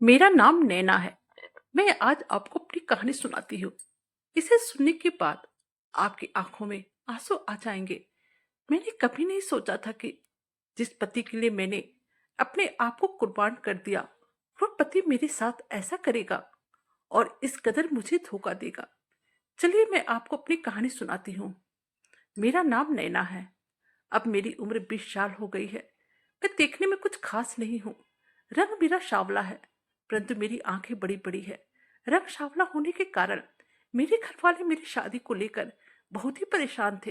मेरा नाम नैना है। मैं आज आपको अपनी कहानी सुनाती हूँ। इसे सुनने के बाद आपकी आंखों में आंसू आ जाएंगे। मैंने कभी नहीं सोचा था कि जिस पति के लिए मैंने अपने आप को कुर्बान कर दिया, वो पति मेरे साथ ऐसा करेगा और इस कदर मुझे धोखा देगा। चलिए मैं आपको अपनी कहानी सुनाती हूँ। मेरा नाम नैना है। अब मेरी उम्र 20 साल हो गई है। मैं देखने में कुछ खास नहीं हूँ। रंग मेरा सांवला है, परंतु मेरी आंखें बड़ी बड़ी है। रंग सांवला होने के कारण मेरे घर वाले मेरी शादी को लेकर बहुत ही परेशान थे।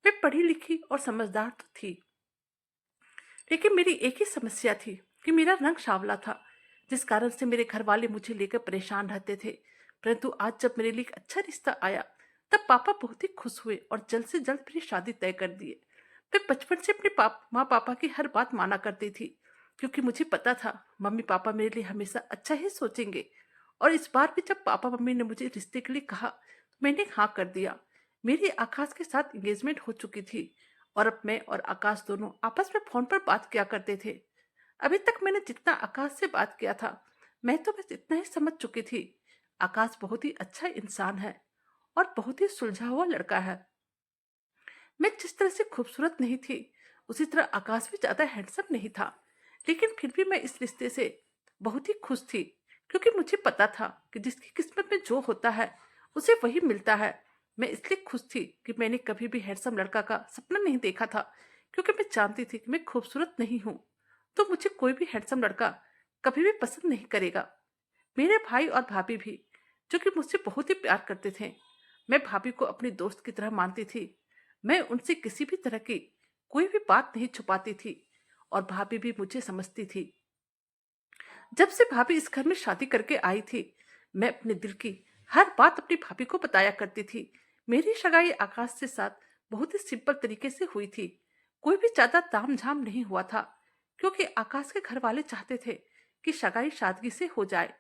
मैं पढ़ी लिखी और समझदार तो थी, लेकिन मेरी एक ही समस्या थी कि मेरा रंग सांवला था, जिस कारण से मेरे घर वाले मुझे लेकर परेशान रहते थे। परंतु आज जब मेरे लिए एक अच्छा रिश्ता आया, तब पापा बहुत ही खुश हुए और जल्द से जल्द मेरी शादी तय कर दिए। मैं बचपन से अपने माँ पापा की हर बात माना करती थी, क्योंकि मुझे पता था मम्मी पापा मेरे लिए हमेशा अच्छा ही सोचेंगे। और इस बार भी जब पापा मम्मी ने मुझे रिश्ते के लिए कहा, तो मैंने हाँ कर दिया। मेरी आकाश के साथ एंगेजमेंट हो चुकी थी और अब मैं और आकाश दोनों आपस में फोन पर बात किया करते थे। अभी तक मैंने जितना आकाश से बात किया था, मैं तो बस इतना ही समझ चुकी थी। आकाश बहुत ही अच्छा इंसान है और बहुत ही सुलझा हुआ लड़का है। मैं जिस तरह से खूबसूरत नहीं थी, उसी तरह आकाश भी ज्यादा हैंडसम नहीं था। लेकिन फिर भी मैं इस रिश्ते से बहुत ही खुश थी, क्योंकि मुझे पता था कि जिसकी किस्मत में जो होता है उसे वही मिलता है। मैं इसलिए खुश थी कि मैंने कभी भी हैंडसम लड़का का सपना नहीं देखा था, क्योंकि मैं जानती थी कि मैं खूबसूरत नहीं हूँ, तो मुझे कोई भी हैंडसम लड़का कभी भी पसंद नहीं करेगा। मेरे भाई और भाभी भी, जो कि मुझसे बहुत ही प्यार करते थे। मैं भाभी को अपनी दोस्त की तरह मानती थी। मैं उनसे किसी भी तरह की कोई भी बात नहीं छुपाती थी और भाभी भी मुझे समझती थी। जब से भाभी इस घर में शादी करके आई थी, मैं अपने दिल की हर बात अपनी भाभी को बताया करती थी। मेरी सगाई आकाश के साथ बहुत ही सिंपल तरीके से हुई थी। कोई भी ज्यादा तामझाम नहीं हुआ था, क्योंकि आकाश के घर वाले चाहते थे कि सगाई सादगी से हो जाए,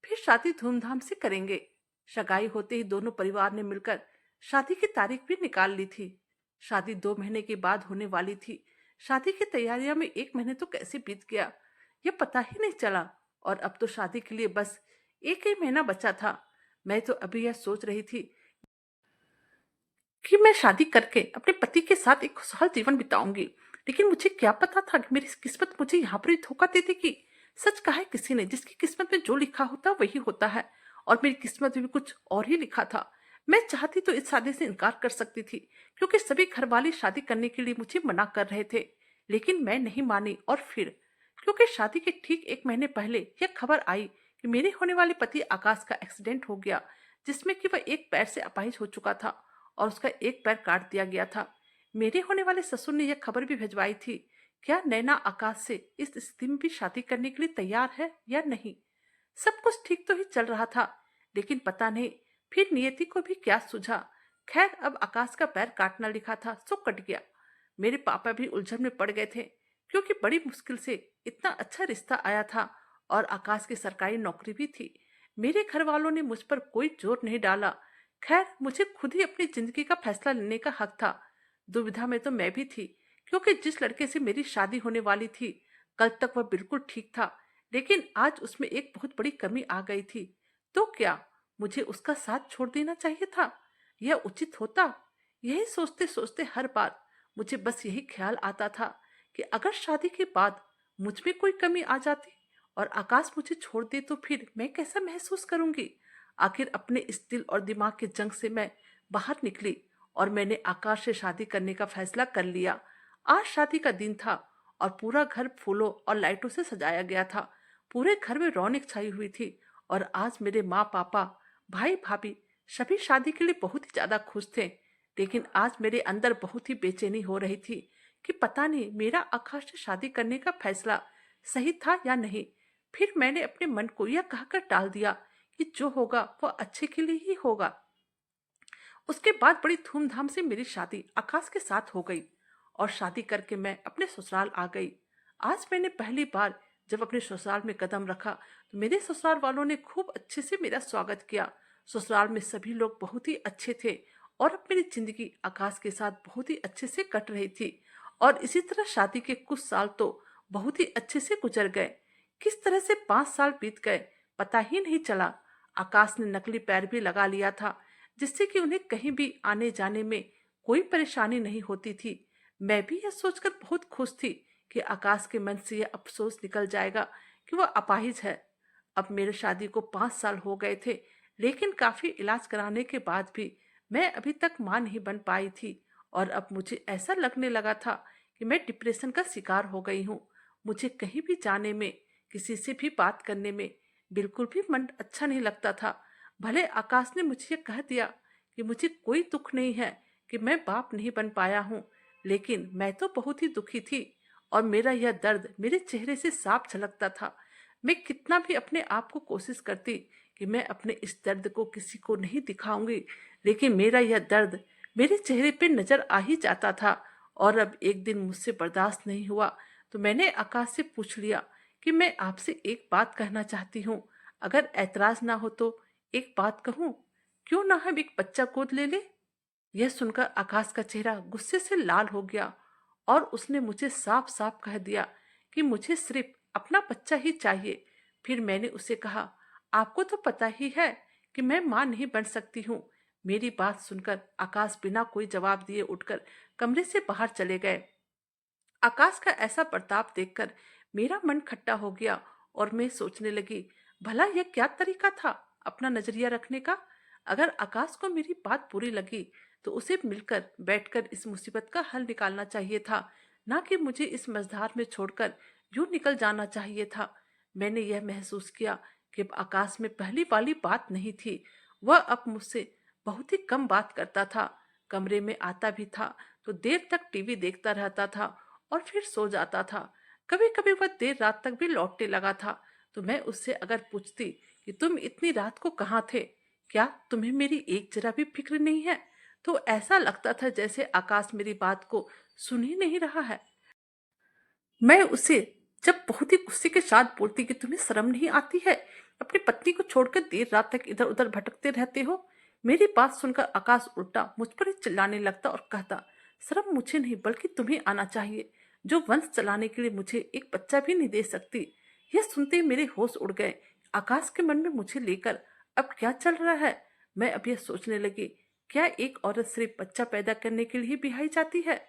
फिर शादी धूमधाम से करेंगे। सगाई होते ही दोनों परिवार ने मिलकर शादी की तारीख भी निकाल ली थी। शादी 2 महीने के बाद होने वाली थी। शादी की तैयारियों में 1 महीने तो कैसे बीत गया, ये पता ही नहीं चला। और अब तो शादी के लिए बस एक ही महीना बचा था। मैं तो अभी यह सोच रही थी कि मैं शादी करके अपने पति के साथ एक खुशहाल जीवन बिताऊंगी, लेकिन मुझे क्या पता था कि मेरी किस्मत मुझे यहाँ पर ही धोखा दे देगी। सच कहा है किसी ने, जिसकी किस्मत में जो लिखा होता वही होता है, और मेरी किस्मत में भी कुछ और ही लिखा था। मैं चाहती तो इस शादी से इनकार कर सकती थी, क्योंकि सभी घर वाले शादी करने के लिए मुझे मना कर रहे थे, लेकिन मैं नहीं मानी। और फिर क्योंकि शादी के ठीक 1 महीने पहले यह खबर आई कि मेरे होने वाले पति आकाश का एक्सीडेंट हो गया, जिसमें कि वह एक पैर से अपाहिज हो चुका था और उसका एक पैर काट दिया गया था। मेरे होने वाले ससुर ने यह खबर भी भिजवाई थी, क्या नैना आकाश से इस स्थिति में भी शादी करने के लिए तैयार है या नहीं। सब कुछ ठीक तो ही चल रहा था, लेकिन पता नहीं फिर नियति को भी क्या सूझा। खैर, अब आकाश का पैर काटना लिखा था सो कट गया। मेरे पापा भी उलझन में पड़ गए थे, क्योंकि बड़ी मुश्किल से इतना अच्छा रिश्ता आया था और आकाश की सरकारी नौकरी भी थी। मेरे घर वालों ने मुझ पर कोई जोर नहीं डाला। खैर, मुझे खुद ही अपनी जिंदगी का फैसला लेने का हक था। दुविधा में तो मैं भी थी, क्योंकि जिस लड़के से मेरी शादी होने वाली थी, कल तक वह बिल्कुल ठीक था, लेकिन आज उसमें एक बहुत बड़ी कमी आ गई थी। तो क्या मुझे उसका साथ छोड़ देना चाहिए था? यह उचित होता? यही सोचते सोचते हर बार मुझे बस यही ख्याल आता था कि अगर शादी के बाद मुझ में कोई कमी आ जाती और आकाश मुझे छोड़ दे, तो फिर मैं कैसा महसूस करूंगी। आखिर अपने इस दिल और दिमाग के जंग से मैं बाहर निकली और मैंने आकाश से शादी करने का फैसला कर लिया। आज शादी का दिन था और पूरा घर फूलों और लाइटों से सजाया गया था। पूरे घर में रौनक छाई हुई थी और आज मेरे माँ पापा, भाई भाभी सभी शादी के लिए बहुत ही ज्यादा खुश थे। लेकिन आज मेरे अंदर बहुत ही बेचैनी हो रही थी कि पता नहीं मेरा आकाश से शादी करने का फैसला सही था या नहीं। फिर मैंने अपने मन को यह कहकर टाल दिया कि जो होगा वह अच्छे के लिए ही होगा। उसके बाद बड़ी धूमधाम से मेरी शादी आकाश के साथ हो गई और शादी करके मैं अपने ससुराल आ गई। आज मैंने पहली बार जब अपने ससुराल में कदम रखा, तो मेरे ससुराल वालों ने खूब अच्छे से मेरा स्वागत किया। ससुराल में सभी लोग बहुत ही अच्छे थे और अब मेरी जिंदगी आकाश के साथ बहुत ही अच्छे से कट रही थी। और इसी तरह शादी के कुछ साल तो बहुत ही अच्छे से गुजर गए। किस तरह से 5 साल बीत गए पता ही नहीं चला। आकाश ने नकली पैर भी लगा लिया था, जिससे कि उन्हें कहीं भी आने जाने में कोई परेशानी नहीं होती थी। मैं भी यह सोचकर बहुत खुश थी कि आकाश के मन से यह अफसोस निकल जाएगा कि वह अपाहिज है। अब मेरे शादी को 5 साल हो गए थे, लेकिन काफी इलाज कराने के बाद भी मैं अभी तक मां नहीं बन पाई थी। और अब मुझे ऐसा लगने लगा था कि मैं डिप्रेशन का शिकार हो गई हूँ। मुझे कहीं भी जाने में, किसी से भी बात करने में बिल्कुल भी मन अच्छा नहीं लगता था। भले आकाश ने मुझे ये कह दिया कि मुझे कोई दुख नहीं है कि मैं बाप नहीं बन पाया हूँ, लेकिन मैं तो बहुत ही दुखी थी और मेरा यह दर्द मेरे चेहरे से साफ झलकता था। मैं कितना भी अपने आप को कोशिश करती कि मैं अपने इस दर्द को किसी को नहीं दिखाऊंगी, लेकिन मेरा यह दर्द मेरे चेहरे पे नजर आ ही जाता था। और अब एक दिन मुझसे बर्दाश्त नहीं हुआ, तो मैंने आकाश से पूछ लिया कि मैं आपसे एक बात कहना चाहती हूँ, अगर ऐतराज ना हो तो एक बात कहूँ, क्यों ना हम एक बच्चा गोद ले ले। यह सुनकर आकाश का चेहरा गुस्से से लाल हो गया और उसने मुझे साफ साफ कह दिया कि मुझे सिर्फ अपना बच्चा ही चाहिए। फिर मैंने उसे कहा, आपको तो पता ही है कि मैं मां नहीं बन सकती हूँ। मेरी बात सुनकर आकाश बिना कोई जवाब दिए उठकर कमरे से बाहर चले गए। आकाश का ऐसा बर्ताव देखकर मेरा मन खट्टा हो गया और मैं सोचने लगी, भला यह क्या तरीका था अपना नजरिया रखने का। अगर आकाश को मेरी बात बुरी लगी तो उसे मिलकर बैठकर इस मुसीबत का हल निकालना चाहिए था, ना कि मुझे इस मझधार में छोड़कर यूं निकल जाना चाहिए था। मैंने यह महसूस किया कि अब आकाश में पहली वाली बात नहीं थी। वह अब मुझसे बहुत ही कम बात करता था। कमरे में आता भी था तो देर तक टीवी देखता रहता था और फिर सो जाता था। कभी कभी वह देर रात तक भी लौटने लगा था, तो मैं उससे अगर पूछती कि तुम इतनी रात को कहाँ थे, क्या तुम्हें मेरी एक जरा भी फिक्र नहीं है, तो ऐसा लगता था जैसे आकाश मेरी बात को सुन ही नहीं रहा है। मैं उसे जब बहुत ही गुस्से के साथ बोलती कि तुम्हें शर्म नहीं आती है, अपनी पत्नी को छोड़कर देर रात तक इधर उधर भटकते रहते हो। मेरी बात सुनकर आकाश उल्टा मुझ पर ही चिल्लाने लगता और कहता, शर्म मुझे नहीं बल्कि तुम्हें आना चाहिए, जो वंश चलाने के लिए मुझे एक बच्चा भी नहीं दे सकती। यह सुनते ही मेरे होश उड़ गए। आकाश के मन में मुझे लेकर अब क्या चल रहा है। मैं अब यह सोचने लगी, क्या एक औरत सिर्फ बच्चा पैदा करने के लिए ब्याही जाती है?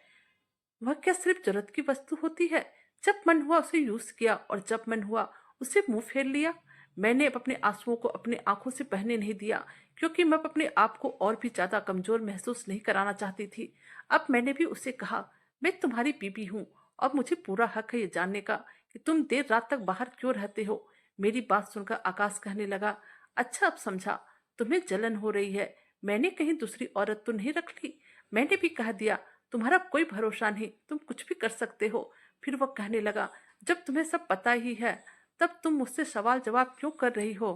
वह क्या सिर्फ जरूरत की वस्तु होती है? जब मन हुआ उसे यूज किया और जब मन हुआ उसे मुंह फेर लिया। मैंने अब अपने आंसुओं को अपने आंखों से बहने नहीं दिया, क्योंकि मैं अपने आप को और भी ज्यादा कमजोर महसूस नहीं कराना चाहती थी। अब मैंने भी उसे कहा, मैं तुम्हारी बीबी हूँ और मुझे पूरा हक है ये जानने का कि तुम देर रात तक बाहर क्यों रहते हो। मेरी बात सुनकर आकाश कहने लगा, अच्छा अब समझा, तुम्हें जलन हो रही है। मैंने कहीं दूसरी औरत तो नहीं रख ली। मैंने भी कह दिया, तुम्हारा कोई भरोसा नहीं, तुम कुछ भी कर सकते हो। फिर वह कहने लगा, जब तुम्हें सब पता ही है तब तुम मुझसे सवाल जवाब क्यों कर रही हो?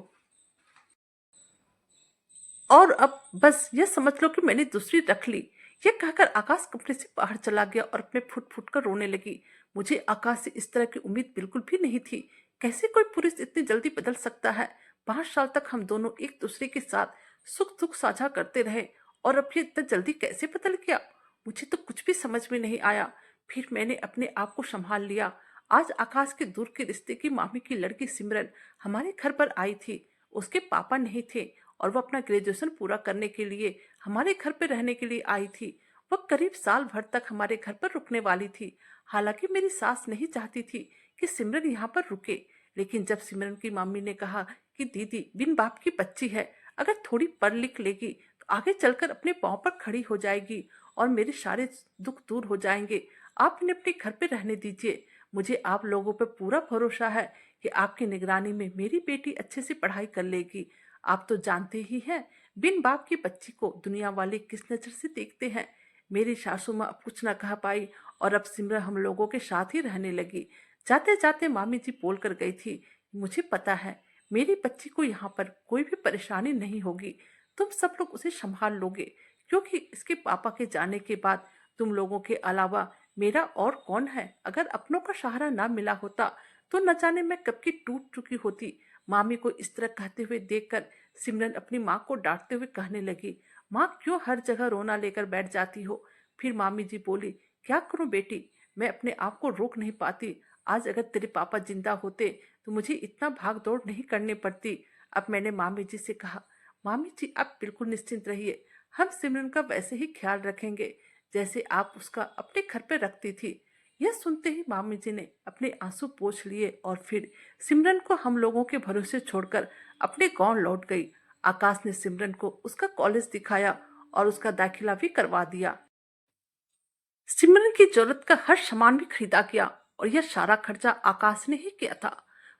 और अब बस ये समझ लो कि मैंने दूसरी रख ली। ये कहकर आकाश कमरे से बाहर चला गया और अपने फुट फुट कर रोने लगी। मुझे आकाश से इस तरह की उम्मीद बिल्कुल भी नहीं थी। कैसे कोई पुरुष इतनी जल्दी बदल सकता है? 5 साल तक हम दोनों एक दूसरे के साथ सुख दुख साझा करते रहे और अब ये इतना जल्दी कैसे बदल गया? मुझे तो कुछ भी समझ में नहीं आया। फिर मैंने अपने आप को संभाल लिया। आज आकाश के दूर के रिश्ते की मामी की लड़की सिमरन हमारे घर पर आई थी। उसके पापा नहीं थे और वह अपना ग्रेजुएशन पूरा करने के लिए हमारे घर पर रहने के लिए आई थी। वह करीब साल भर तक हमारे घर पर रुकने वाली थी। हालांकि मेरी सास नहीं चाहती थी कि सिमरन यहाँ पर रुके, लेकिन जब सिमरन की मम्मी ने कहा कि दीदी बिन बाप की बच्ची है, अगर थोड़ी पढ़ लिख लेगी तो आगे चलकर अपने पाँव पर खड़ी हो जाएगी और मेरे सारे दुख दूर हो जाएंगे, आप इन्हें अपने घर पे रहने दीजिए। मुझे आप लोगों पर पूरा भरोसा है कि आपकी निगरानी में मेरी बेटी अच्छे से पढ़ाई कर लेगी। आप तो जानते ही हैं बिन बाप की बच्ची को दुनिया वाले किस नजर से देखते हैं। मेरी सासू माँ अब कुछ न कह पाई और अब सिमरन हम लोगों के साथ ही रहने लगी। जाते जाते मामी जी बोल कर गई थी, मुझे पता है मेरी बच्ची को यहाँ पर कोई भी परेशानी नहीं होगी, तुम सब लोग उसे संभाल लोगे, क्योंकि इसके पापा के जाने के बाद तुम लोगों के अलावा मेरा और कौन है। अगर अपनों का सहारा ना मिला होता तो न जाने मैं कब की टूट चुकी होती। मामी को इस तरह कहते हुए देखकर सिमरन अपनी माँ को डांटते हुए कहने लगी, माँ क्यों हर जगह रोना लेकर बैठ जाती हो? फिर मामी जी बोली, क्या करूं बेटी, मैं अपने आप को रोक नहीं पाती। आज अगर तेरे पापा जिंदा होते तो मुझे इतना भाग दौड़ नहीं करनी पड़ती। अब मैंने मामी जी से कहा, मामी जी आप बिल्कुल निश्चिंत रहिए, हम सिमरन का वैसे ही ख्याल रखेंगे जैसे आप उसका अपने घर पे रखती थी। यह सुनते ही मामी जी ने अपने आंसू पोंछ लिए और फिर सिमरन को हम लोगों के भरोसे छोड़कर अपने गांव लौट गई। आकाश ने सिमरन को उसका कॉलेज दिखाया और उसका दाखिला भी करवा दिया। सिमरन की जरूरत का हर सामान भी खरीदा गया और यह सारा खर्चा आकाश ने ही किया था।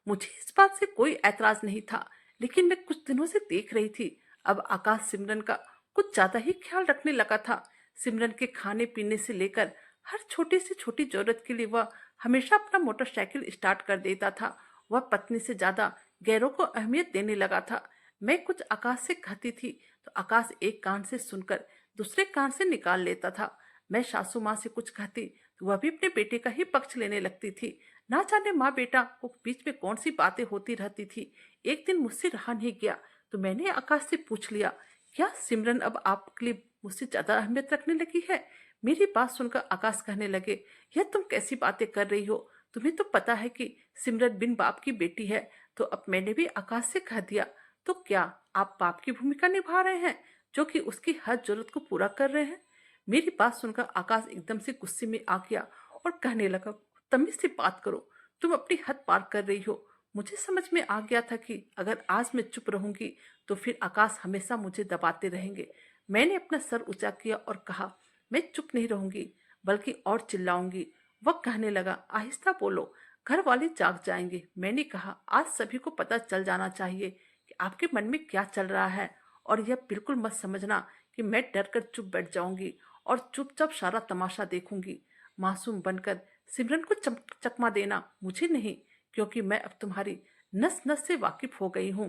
मुझे इस बात से कोई ऐतराज नहीं था, लेकिन मैं कुछ दिनों से देख रही थी अब आकाश सिमरन का कुछ ज्यादा ही ख्याल रखने लगा था। सिमरन के खाने पीने से लेकर हर छोटी से छोटी जरूरत के लिए वह हमेशा अपना मोटरसाइकिल स्टार्ट कर देता था। वह पत्नी से ज्यादा गैरों को अहमियत देने लगा था। मैं कुछ आकाश से कहती थी तो आकाश एक कान से सुनकर दूसरे कान से निकाल लेता था। मैं सासू माँ से कुछ कहती तो वह भी अपने बेटे का ही पक्ष लेने लगती थी। ना जाने माँ बेटा को बीच में कौन सी बातें होती रहती थी। एक दिन मुझसे रहा नहीं गया तो मैंने आकाश से पूछ लिया, क्या सिमरन अब आपके लिए मुझसे ज्यादा अहमियत रखने लगी है? मेरी बात सुनकर आकाश कहने लगे, यह तुम कैसी बातें कर रही हो? तुम्हें तो पता है कि सिमरन बिन बाप की बेटी है। तो अब मैंने भी आकाश से कह दिया, तो क्या आप बाप की भूमिका निभा रहे हैं जो कि उसकी हर जरूरत को पूरा कर रहे हैं? मेरी बात सुनकर आकाश एकदम से गुस्से में आ गया और कहने लगा, तमीज से बात करो, तुम अपनी हद पार कर रही हो। मुझे समझ में आ गया था कि अगर आज मैं चुप रहूंगी तो फिर आकाश हमेशा मुझे दबाते रहेंगे। मैंने अपना सर ऊंचा किया और कहा, मैं चुप नहीं रहूंगी बल्कि और चिल्लाऊंगी। वह कहने लगा, आहिस्ता बोलो, घर वाले जाग जाएंगे। मैंने कहा, आज सभी को पता चल जाना चाहिए कि आपके मन में क्या चल रहा है, और यह बिल्कुल मत समझना कि मैं डर कर चुप बैठ जाऊंगी और चुपचाप सारा तमाशा देखूंगी। मासूम बनकर सिमरन को चकमा देना मुझे नहीं, क्योंकि मैं अब तुम्हारी नस नस से वाकिफ हो गई हूँ।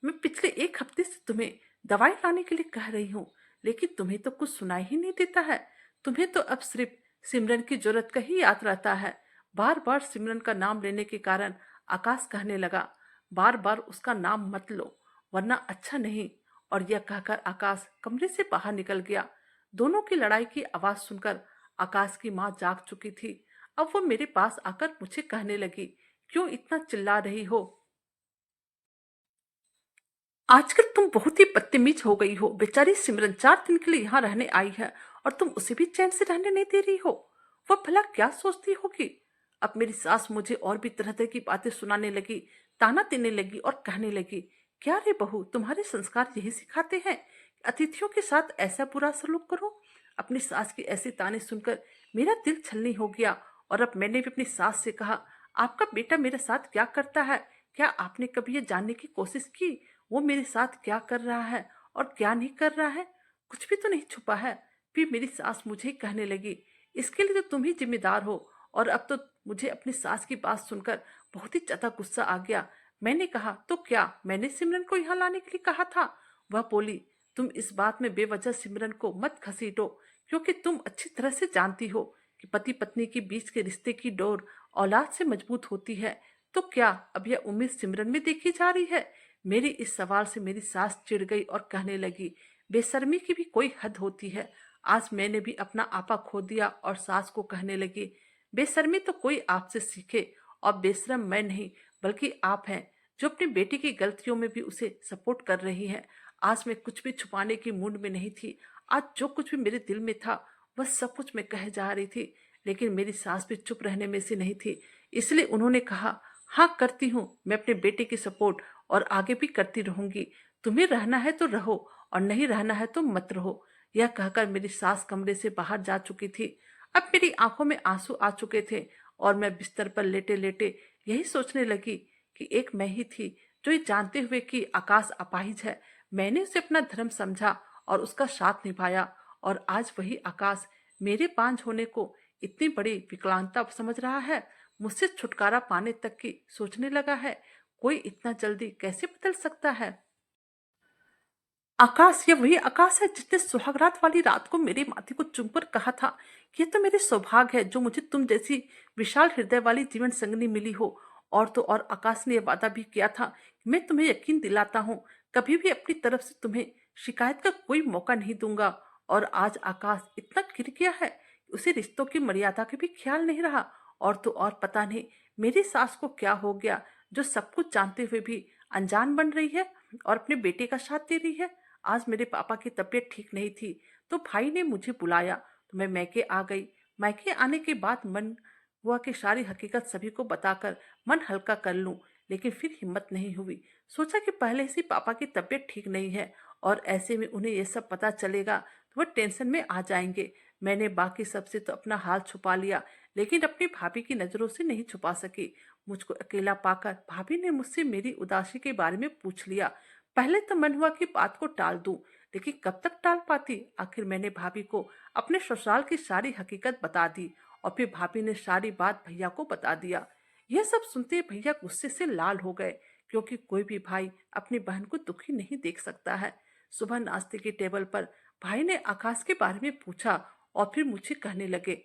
मैं पिछले एक हफ्ते से तुम्हें दवाई लाने के लिए कह रही हूँ, लेकिन तुम्हें तो कुछ सुनाई ही नहीं देता है। तुम्हें तो अब सिर्फ सिमरन की जरूरत का ही याद रहता है। बार बार सिमरन का नाम लेने के कारण आकाश कहने लगा, बार बार उसका नाम मत लो वरना अच्छा नहीं। और यह कहकर आकाश कमरे से बाहर निकल गया। दोनों की लड़ाई की आवाज सुनकर आकाश की माँ जाग चुकी थी। अब वो मेरे पास आकर मुझे कहने लगी, क्यों इतना चिल्ला रही हो? आजकल तुम बहुत ही बदतमीज हो गई हो। बेचारी सिमरन 4 दिन के लिए यहाँ रहने आई है और तुम उसे भी चैन से रहने नहीं दे रही हो। वह भला क्या सोचती होगी? अब मेरी सास मुझे और भी तरह तरह की बातें सुनाने लगी, ताना देने लगी और कहने लगी, क्या रे बहू, तुम्हारे संस्कार यही सिखाते हैं कि अतिथियों के साथ ऐसा बुरा सलूक करो? अपनी सास की ऐसे ताने सुनकर मेरा दिल छलनी हो गया और अब मैंने भी अपनी सास से कहा, आपका बेटा मेरे साथ क्या करता है? क्या आपने कभी ये जानने की कोशिश की वो मेरे साथ क्या कर रहा है और क्या नहीं कर रहा है? कुछ भी तो नहीं छुपा है। फिर मेरी सास मुझे ही कहने लगी, इसके लिए तो तुम ही जिम्मेदार हो। और अब तो मुझे अपनी सास की बात सुनकर बहुत ही ज्यादा गुस्सा आ गया। मैंने कहा, तो क्या मैंने सिमरन को यहाँ लाने के लिए कहा था? वह बोली, तुम इस बात में बेवजह सिमरन को मत घसीटो, क्योंकि तुम अच्छी तरह से जानती हो कि पति पत्नी के बीच के रिश्ते की डोर औलाद से मजबूत होती है। तो क्या अब यह उम्मीद सिमरन में देखी जा रही है? मेरी इस सवाल से मेरी सास चिढ़ गई और कहने लगी, बेशर्मी की भी कोई हद होती है। आज मैंने भी अपना आपा खो दिया और सास को कहने लगी, बेशर्मी तो कोई आपसे सीखे, और बेशरम मैं नहीं बल्कि आप हैं जो अपनी बेटी की गलतियों में भी उसे सपोर्ट कर रही हैं। आज मैं कुछ भी छुपाने की मूड में नहीं थी। आज जो कुछ भी मेरे दिल में था वह सब कुछ मैं कह जा रही थी, लेकिन मेरी सास भी चुप रहने में से नहीं थी। इसलिए उन्होंने कहा, हाँ करती हूँ, मैं अपने बेटे की सपोर्ट और आगे भी करती रहूंगी। तुम्हें रहना है तो रहो और नहीं रहना है तो मत रहो। यह कहकर मेरी सास कमरे से बाहर जा चुकी थी। अब मेरी आंखों में आंसू आ चुके थे और मैं बिस्तर पर लेटे लेटे यही सोचने लगी कि एक मैं ही थी जो ये जानते हुए कि आकाश अपाहिज है, मैंने उसे अपना धर्म समझा और उसका साथ निभाया। और आज वही आकाश मेरे बांझ होने को इतनी बड़ी विकलांगता समझ रहा है, मुझसे छुटकारा पाने तक की सोचने लगा है। कोई इतना जल्दी कैसे बदल सकता है? आकाश, ये वही आकाश है जिसने सुहागरात वाली रात को मेरे माथे को चूमकर कहा था कि ये तो मेरे सौभाग्य है जो मुझे तुम जैसी विशाल हृदय वाली जीवन संगनी मिली हो। और तो और आकाश ने यह वादा भी किया था कि मैं तुम्हें यकीन दिलाता हूँ, कभी भी अपनी तरफ से तुम्हें शिकायत का कोई मौका नहीं दूंगा। और आज आकाश इतना गिर गया है कि उसे रिश्तों की मर्यादा का भी ख्याल नहीं रहा और तो और पता नहीं मेरी सास को क्या हो गया, जो सब कुछ जानते हुए भी अनजान बन रही है और अपने बेटे का साथ दे रही है। आज मेरे पापा की तबीयत ठीक नहीं थी, तो भाई ने मुझे बुलाया, तो मैं मैके आ गई। मैके आने के बाद मन हुआ कि सारी हकीकत सभी को बताकर मन हल्का कर लूं, लेकिन फिर हिम्मत नहीं हुई। सोचा कि पहले से पापा की तबीयत ठीक नहीं है और ऐसे में उन्हें यह सब पता चलेगा तो वह टेंशन में आ जाएंगे। मैंने बाकी सबसे तो अपना हाल छुपा लिया, लेकिन अपनी भाभी की नजरों से नहीं छुपा सकी। मुझको अकेला पाकर भाभी ने मुझसे मेरी उदासी के बारे में पूछ लिया। पहले तो मन हुआ कि बात को टाल दूं, लेकिन कब तक टाल पाती। आखिर मैंने भाभी को अपने ससुराल की सारी हकीकत बता दी और फिर भाभी ने सारी बात भैया को बता दिया। यह सब सुनते भैया गुस्से से लाल हो गए, क्योंकि कोई भी भाई अपनी बहन को दुखी नहीं देख सकता है। सुबह नाश्ते की टेबल पर भाई ने आकाश के बारे में पूछा और फिर मुझे कहने लगे,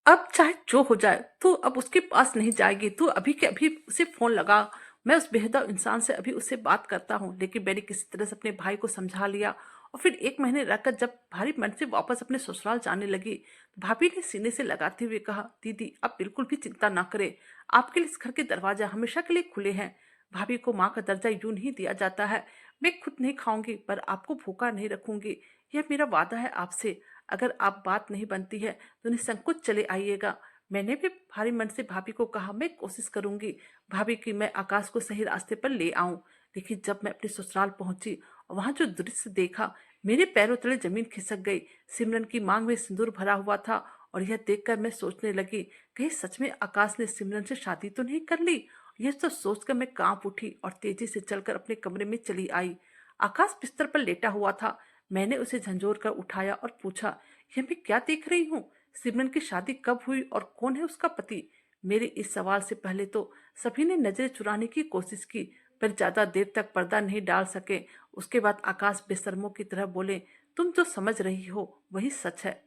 अब चाहे जो हो जाए तो अब उसके पास नहीं जाएगी, तो अभी के अभी उसे फोन लगा। मैं उस बेहुदा इंसान से अभी उससे बात करता हूँ। लेकिन मैंने किसी तरह से अपने भाई को समझा लिया और फिर 1 महीने रहकर जब भारी मन से वापस अपने ससुराल जाने लगी, तो भाभी ने सीने से लगाते हुए कहा, दीदी आप बिल्कुल भी चिंता ना करें, आपके लिए इस घर के दरवाजा हमेशा के लिए खुले हैं। भाभी को माँ का दर्जा यूं नहीं दिया जाता है। मैं खुद नहीं खाऊंगी पर आपको भूखा नहीं रखूंगी, यह मेरा वादा है आपसे। अगर आप बात नहीं बनती है तो निसंकोच चले आइएगा। मैंने भी भारी मन से भाभी को कहा, मैं कोशिश करूंगी भाभी कि मैं आकाश को सही रास्ते पर ले आऊं। लेकिन जब मैं अपने ससुराल पहुंची और वहां जो दृश्य देखा, मेरे पैरों तले जमीन खिसक गई। सिमरन की मांग में सिंदूर भरा हुआ था और यह देखकर मैं सोचने लगी, कहीं सच में आकाश ने सिमरन से शादी तो नहीं कर ली। यह सब सोचकर मैं कांप उठी और तेजी से चलकर अपने कमरे में चली आई। आकाश बिस्तर पर लेटा हुआ था। मैंने उसे झंझोर कर उठाया और पूछा, यह मैं क्या देख रही हूँ? सिमरन की शादी कब हुई और कौन है उसका पति? मेरे इस सवाल से पहले तो सभी ने नजरें चुराने की कोशिश की, पर ज्यादा देर तक पर्दा नहीं डाल सके। उसके बाद आकाश बेशर्मों की तरह बोले, तुम जो समझ रही हो वही सच है।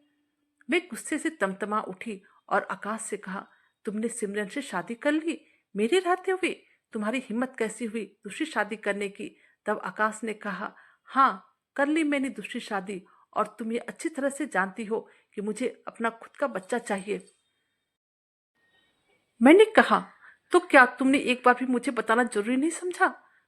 मैं गुस्से से तमतमा उठी और आकाश से कहा, तुमने सिमरन से शादी कर ली मेरे रहते हुए? तुम्हारी हिम्मत कैसी हुई दूसरी शादी करने की? तब आकाश ने कहा, हाँ कर ली मैंने दूसरी शादी, और तुम ये अच्छी तरह से जानती हो कि मुझे अपना खुद का बच्चा चाहिए। मैंने कहा, तो क्या तुमने एक बार भी मुझे बताना जरूरी नहीं समझा?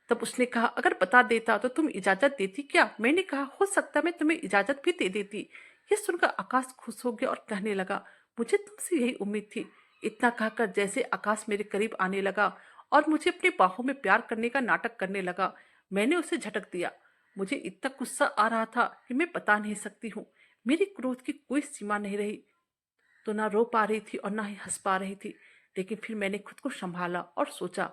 तब उसने कहा, अगर बता देता तो तुम इजाजत देती क्या? मैंने कहा, हो सकता मैं तुम्हें इजाजत भी दे देती। यह सुनकर आकाश खुश हो गया और कहने लगा, मुझे तुमसे यही उम्मीद थी। इतना कहकर जैसे आकाश मेरे करीब आने लगा और मुझे अपनी बाहों में प्यार करने का नाटक करने लगा, मैंने उसे झटक दिया। मुझे इतना गुस्सा आ रहा था कि मैं बता नहीं सकती हूँ। मेरी क्रोध की कोई सीमा नहीं रही, तो ना रो पा रही थी और ना ही हंस पा रही थी। लेकिन फिर मैंने खुद को संभाला और सोचा,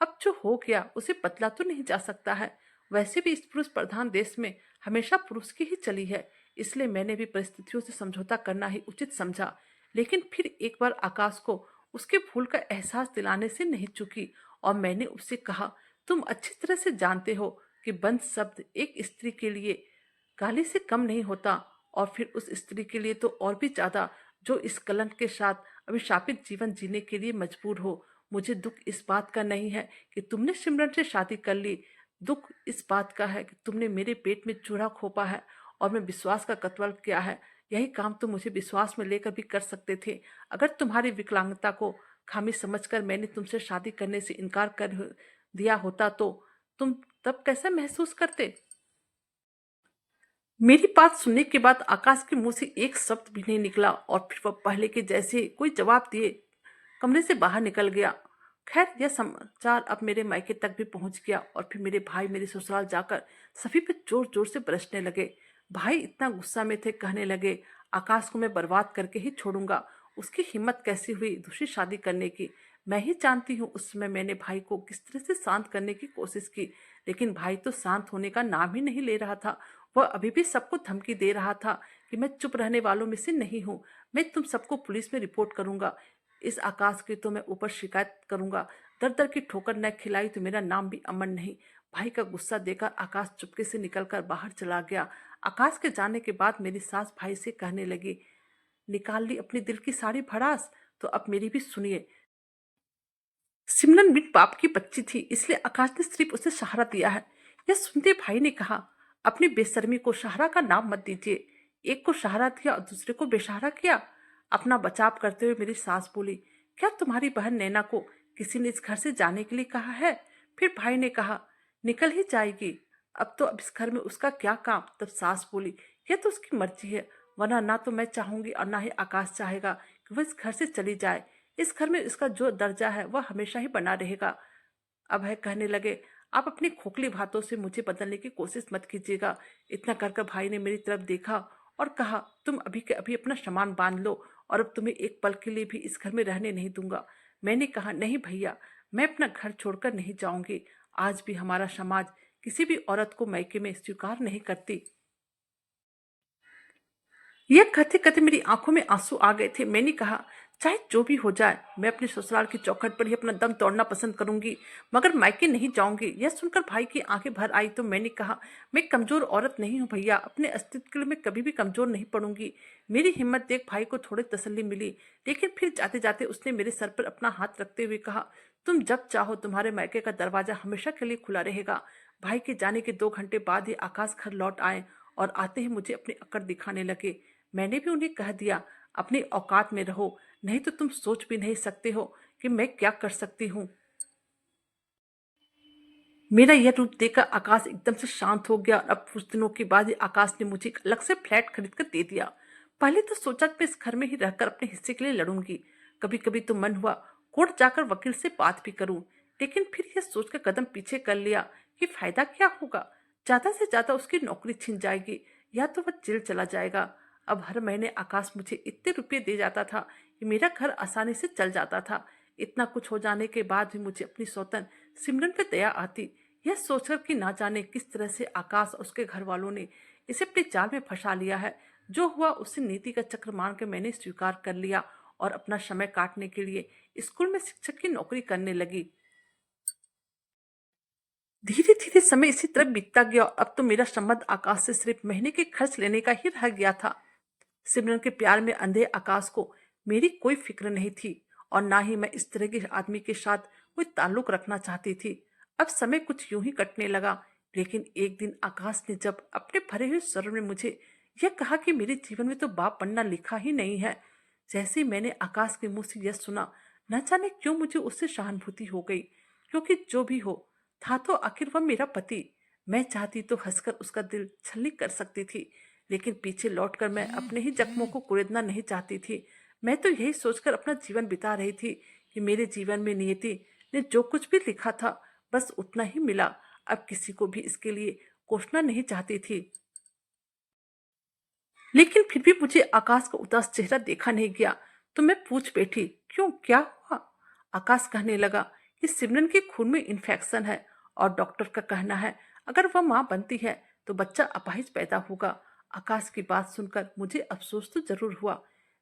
अब जो हो गया उसे बदला तो नहीं जा सकता है। वैसे भी इस पुरुष प्रधान देश में हमेशा पुरुष की ही चली है, इसलिए मैंने भी परिस्थितियों से समझौता करना ही उचित समझा। लेकिन फिर एक बार आकाश को उसके भूल का एहसास दिलाने से नहीं चुकी और मैंने उससे कहा, तुम अच्छी तरह से जानते हो कि बंद शब्द एक स्त्री के लिए गाली से कम नहीं होता, और फिर उस स्त्री के लिए तो और भी ज्यादा, जो इस कलंक के साथ अभिशापित जीवन जीने के लिए मजबूर हो। मुझे दुख इस बात का नहीं है कि तुमने सिमरन से शादी कर ली, दुख इस बात का है कि तुमने मेरे पेट में चूल्हा खोपा है और मैं विश्वास का कत्ल किया है। यही काम तुम मुझे विश्वास में लेकर भी कर सकते थे। अगर तुम्हारी विकलांगता को खामी समझकर मैंने तुमसे शादी करने से इनकार कर दिया होता तो तुम तब कैसा महसूस करते? मेरी बात सुनने के बाद आकाश के मुंह से एक शब्द भी नहीं निकला और फिर वह पहले के जैसे कोई जवाब दिए कमरे से बाहर निकल गया। खैर, यह समाचार अब मेरे मायके तक भी पहुंच गया और फिर मेरे भाई मेरे ससुराल जाकर सभी पे जोर जोर से बरसने लगे। भाई इतना गुस्सा में थे, कहने लगे, आकाश को मैं बर्बाद करके ही छोड़ूंगा। उसकी हिम्मत कैसी हुई दूसरी शादी करने की? मैं ही जानती हूँ उस समय मैंने भाई को किस तरह से शांत करने की कोशिश की, लेकिन भाई तो शांत होने का नाम ही नहीं ले रहा था। वह अभी भी सबको धमकी दे रहा था कि मैं चुप रहने वालों में से नहीं हूँ, मैं तुम सबको पुलिस में रिपोर्ट करूंगा, इस आकाश की तो मैं ऊपर शिकायत करूंगा। दर दर की ठोकर न खिलाई तो मेरा नाम भी अमन नहीं। भाई का गुस्सा देकर आकाश चुपके से निकलकर बाहर चला गया। आकाश के जाने के बाद मेरी सास भाई से कहने लगी, निकाल ली अपनी दिल की सारी भड़ास, तो अब मेरी भी सुनिए। सिमरन बिन बाप की बच्ची थी, इसलिए आकाश ने सिर्फ उसे सहारा दिया है। यह सुनते भाई ने कहा, अपनी बेशर्मी को सहारा का नाम मत दीजिए। एक को सहारा दिया और दूसरे को बेसहारा किया। अपना बचाव करते हुए मेरी सास बोली, क्या तुम्हारी बहन नैना को किसी ने इस घर से जाने के लिए कहा है? फिर भाई ने कहा, निकल ही जाएगी, अब इस घर में उसका क्या काम? तब सास बोली, यह तो उसकी मर्जी है, वरना ना तो मैं चाहूंगी और ना ही आकाश चाहेगा कि वह इस घर से चली जाए। इस घर में इसका जो दर्जा है वह हमेशा ही बना रहेगा। अभय कहने लगे, आप अपनी खोखली बातों से मुझे बदलने की कोशिश मत कीजिएगा। इतना कर भाई ने मेरी तरफ देखा और कहा, तुम अभी के अभी अपना सामान बांध लो और अब तुम्हें एक पल के लिए भी इस घर में रहने नहीं दूंगा। मैंने कहा, नहीं भैया, मैं अपना घर छोड़कर नहीं जाऊंगी। आज भी हमारा समाज किसी भी औरत को मायके में स्वीकार नहीं करती। यह कहते कहते मेरी आंखों में आंसू आ गए थे। मैंने कहा, चाहे जो भी हो जाए, मैं अपने ससुराल की चौखट पर ही अपना दम तोड़ना पसंद करूंगी, मगर मायके नहीं जाऊंगी। यह सुनकर भाई की आंखें भर आई तो मैंने कहा, मैं कमजोर औरत नहीं हूं भैया, अपने अस्तित्व के लिए मैं कभी भी कमजोर नहीं पड़ूंगी। मेरी हिम्मत देख भाई को थोड़ी तसल्ली मिली, लेकिन फिर जाते जाते उसने मेरे सर पर अपना हाथ रखते हुए कहा, तुम जब चाहो तुम्हारे मायके का दरवाजा हमेशा के लिए खुला रहेगा। भाई के जाने के 2 घंटे बाद ही आकाश घर लौट आए और आते ही मुझे अपनी अकड़ दिखाने लगे। मैंने भी उन्हें कह दिया, अपनी औकात में रहो, नहीं तो तुम सोच भी नहीं सकते हो कि मैं क्या कर सकती हूँ। मेरा यह रूप देखकर आकाश एकदम से शांत हो गया और अब कुछ दिनों के बाद ही आकाश ने मुझे एक अलग से फ्लैट खरीद कर दे दिया। पहले तो सोचा कि मैं इस घर में ही रहकर अपने हिस्से के लिए लड़ूंगी। कभी कभी तो मन हुआ कोर्ट जाकर वकील से बात भी करूं, लेकिन फिर यह सोचकर कदम पीछे कर लिया कि फायदा क्या होगा। ज्यादा से ज्यादा उसकी नौकरी छिन जाएगी या तो वह जेल चला जाएगा। अब हर महीने आकाश मुझे इतने रुपये दे जाता था कि मेरा घर आसानी से चल जाता था। इतना कुछ हो जाने के बाद भी मुझे अपनी सौतन सिमरन पे दया आती, यह सोचकर कि ना जाने किस तरह से आकाश और उसके घर वालों ने इसे अपने जाल में फंसा लिया है। जो हुआ उसे नीति का चक्र मान के मैंने स्वीकार कर लिया और अपना समय काटने के लिए स्कूल में शिक्षक की नौकरी करने लगी। धीरे धीरे समय इसी तरह बीतता गया और अब तो मेरा संबंध आकाश से सिर्फ महीने के खर्च लेने का ही रह गया था। सिमरन के प्यार में अंधे आकाश को मेरी कोई फिक्र नहीं थी और ना ही मैं इस तरह के आदमी के साथ कोई ताल्लुक रखना चाहती थी। अब समय कुछ यूं ही कटने लगा, लेकिन एक दिन आकाश ने जब अपने भरे हुए स्वर में मुझे यह कहा कि मेरे जीवन में तो बाप बनना लिखा ही नहीं है। जैसे ही मैंने आकाश के मुंह से यह सुना, न जाने क्यों मुझे उससे सहानुभूति हो गई, क्योंकि जो भी हो था तो आखिर वह मेरा पति। मैं चाहती तो हंसकर उसका दिल छलनी कर सकती थी, लेकिन पीछे लौटकर मैं अपने ही जख्मों को कुरेदना नहीं चाहती थी। मैं तो यही सोचकर अपना जीवन बिता रही थी कि मेरे जीवन में नियति ने जो कुछ भी लिखा था बस उतना ही मिला। अब किसी को भी इसके लिए कोसना नहीं चाहती थी। लेकिन फिर भी मुझे आकाश का उदास चेहरा देखा नहीं गया, तो मैं पूछ बैठी, क्यों, क्या हुआ? आकाश कहने लगा कि सिमरन के खून में इन्फेक्शन है और डॉक्टर का कहना है अगर वह मां बनती है तो बच्चा अपाहिज पैदा होगा। आकाश की बात सुनकर मुझे अफसोस तो जरूर हुआ,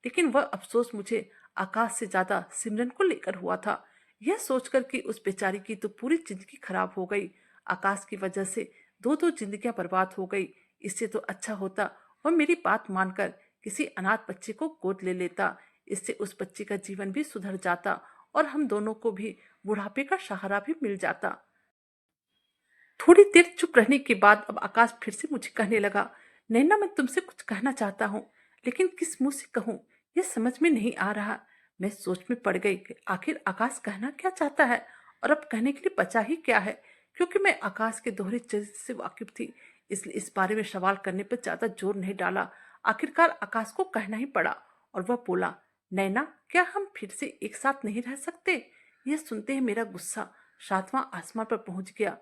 लेकिन वह अफसोस मुझे आकाश से ज्यादा सिमरन को लेकर हुआ था। यह सोचकर कि उस बेचारी की तो पूरी जिंदगी खराब हो गई, आकाश की वजह से दो दो जिंदगियां बर्बाद हो गई। इससे तो अच्छा होता वह मेरी बात मानकर किसी अनाथ बच्चे को गोद ले लेता। इससे उस बच्चे का जीवन भी सुधर जाता और हम दोनों को भी बुढ़ापे का सहारा भी मिल जाता। थोड़ी देर चुप रहने के बाद अब आकाश फिर से मुझे कहने लगा, नैना, मैं तुमसे कुछ कहना चाहता हूँ, लेकिन किस मुंह से कहूँ यह समझ में नहीं आ रहा। मैं सोच में पड़ गई कि आखिर आकाश कहना क्या चाहता है और अब कहने के लिए बचा ही क्या है। क्योंकि मैं आकाश के दोहरे चरित्र से वाकिफ थी, इसलिए इस बारे में सवाल करने पर ज्यादा जोर नहीं डाला। आखिरकार आकाश को कहना ही पड़ा और वह बोला, नैना, क्या हम फिर से एक साथ नहीं रह सकते? यह सुनते ही मेरा गुस्सा 7वां आसमान पर पहुंच गया।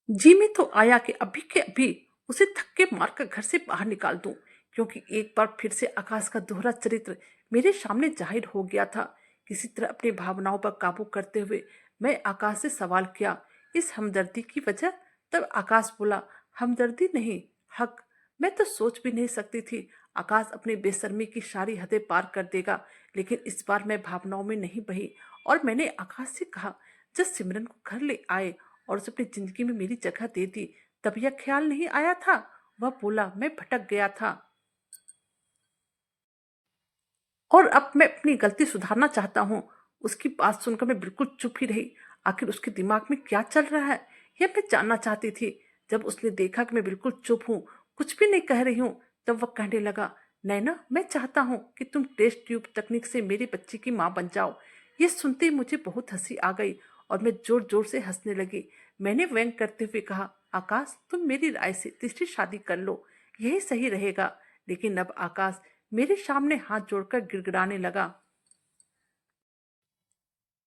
जी में तो आया कि अभी के अभी उसे धक्के मारकर घर से बाहर निकाल दूं, क्योंकि एक बार फिर से आकाश का दोहरा चरित्र मेरे सामने जाहिर हो गया था। किसी तरह अपनी भावनाओं पर काबू करते हुए मैं आकाश से सवाल किया, इस हमदर्दी की वजह? तब आकाश बोला, हमदर्दी नहीं, हक। मैं तो सोच भी नहीं सकती थी आकाश अपनी बेशर्मी की सारी हदें पार कर देगा, लेकिन इस बार मैं भावनाओं में नहीं बही और मैंने आकाश से कहा, जब सिमरन को घर ले आए और उसे अपनी जिंदगी में मेरी जगह दे दी तब यह ख्याल नहीं आया था? वह बोला, मैं भटक गया था और अब मैं अपनी गलती सुधारना चाहता हूँ। उसकी बात सुनकर मैं बिल्कुल चुप ही रही। आखिर उसके दिमाग में क्या चल रहा है यह मैं जानना चाहती थी। जब उसने देखा कि मैं बिल्कुल चुप हूँ, कुछ भी नहीं कह रही हूँ, तब वह कहने लगा, नैना, मैं चाहता हूँ कि तुम टेस्ट ट्यूब तकनीक से मेरे बच्चे की माँ बन जाओ। ये सुनते ही मुझे बहुत हंसी आ गई और मैं जोर जोर से हंसने लगी। मैंने व्यंग करते हुए कहा, आकाश, तुम मेरी राय से तीसरी शादी कर लो, यही सही रहेगा। लेकिन अब आकाश मेरे सामने हाथ जोड़कर गिड़गिड़ाने लगा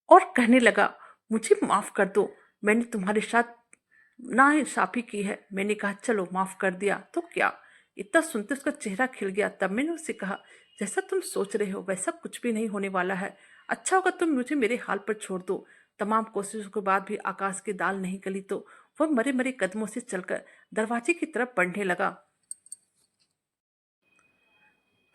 और कहने लगा, मुझे माफ कर दो, मैंने तुम्हारे साथ नाइंसाफी की है। मैंने कहा, चलो माफ कर दिया तो क्या। इतना सुनते उसका चेहरा खिल गया। तब मैंने उससे कहा, जैसा तुम सोच रहे हो वैसा कुछ भी नहीं होने वाला है। अच्छा होगा तुम मुझे मेरे हाल पर छोड़ दो। तमाम कोशिशों के बाद भी आकाश की दाल नहीं गली तो वह मरे मरे कदमों से चलकर दरवाजे की तरफ बढ़ने लगा।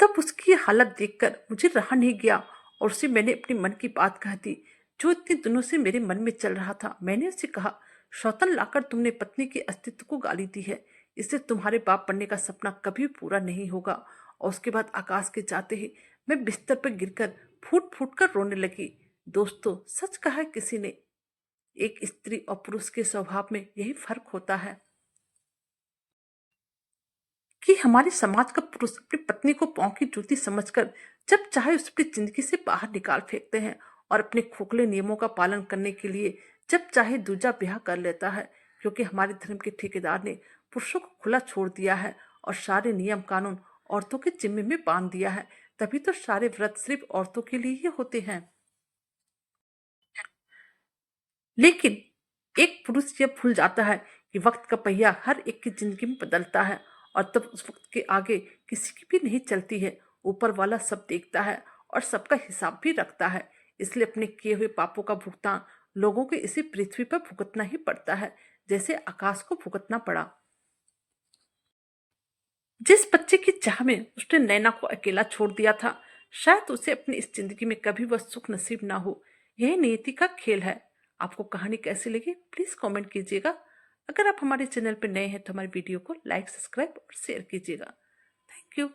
तब उसकी हालत देखकर मुझे रहा नहीं गया और उसे मैंने अपनी मन की बात कह दी, जो इतने दिनों से मेरे मन में चल रहा था। मैंने उसे कहा, सौतन लाकर तुमने पत्नी के अस्तित्व को गाली दी है, इससे तुम्हारे बाप बनने का सपना कभी पूरा नहीं होगा। और उसके बाद आकाश के जाते ही मैं बिस्तर पर गिरकर फूट फूट कर रोने लगी। दोस्तों, सच कहा है किसी ने, एक स्त्री और पुरुष के स्वभाव में यही फर्क होता है कि हमारे समाज का पुरुष अपनी पत्नी को पांव की जूती समझकर जब चाहे उसे अपनी जिंदगी से बाहर निकाल फेंकते हैं और अपने खोखले नियमों का पालन करने के लिए जब चाहे दूजा ब्याह कर लेता है, क्योंकि हमारे धर्म के ठेकेदार ने पुरुषों को खुला छोड़ दिया है और सारे नियम कानून औरतों के जिम्मे में बांध दिया है। तभी तो सारे व्रत सिर्फ औरतों के लिए ही होते हैं। लेकिन एक पुरुष यह भूल जाता है कि वक्त का पहिया हर एक की जिंदगी में बदलता है और तब उस वक्त के आगे किसी की भी नहीं चलती है। ऊपर वाला सब देखता है और सबका हिसाब भी रखता है। इसलिए अपने किए हुए पापों का भुगतान लोगों को इसी पृथ्वी पर भुगतना ही पड़ता है, जैसे आकाश को भुगतना पड़ा। जिस बच्चे की चाह में उसने नैना को अकेला छोड़ दिया था, शायद उसे अपनी इस जिंदगी में कभी वह सुख नसीब ना हो। यही नियति का खेल है। आपको कहानी कैसी लगी प्लीज कमेंट कीजिएगा। अगर आप हमारे चैनल पर नए हैं तो हमारे वीडियो को लाइक, सब्सक्राइब और शेयर कीजिएगा। Thank you.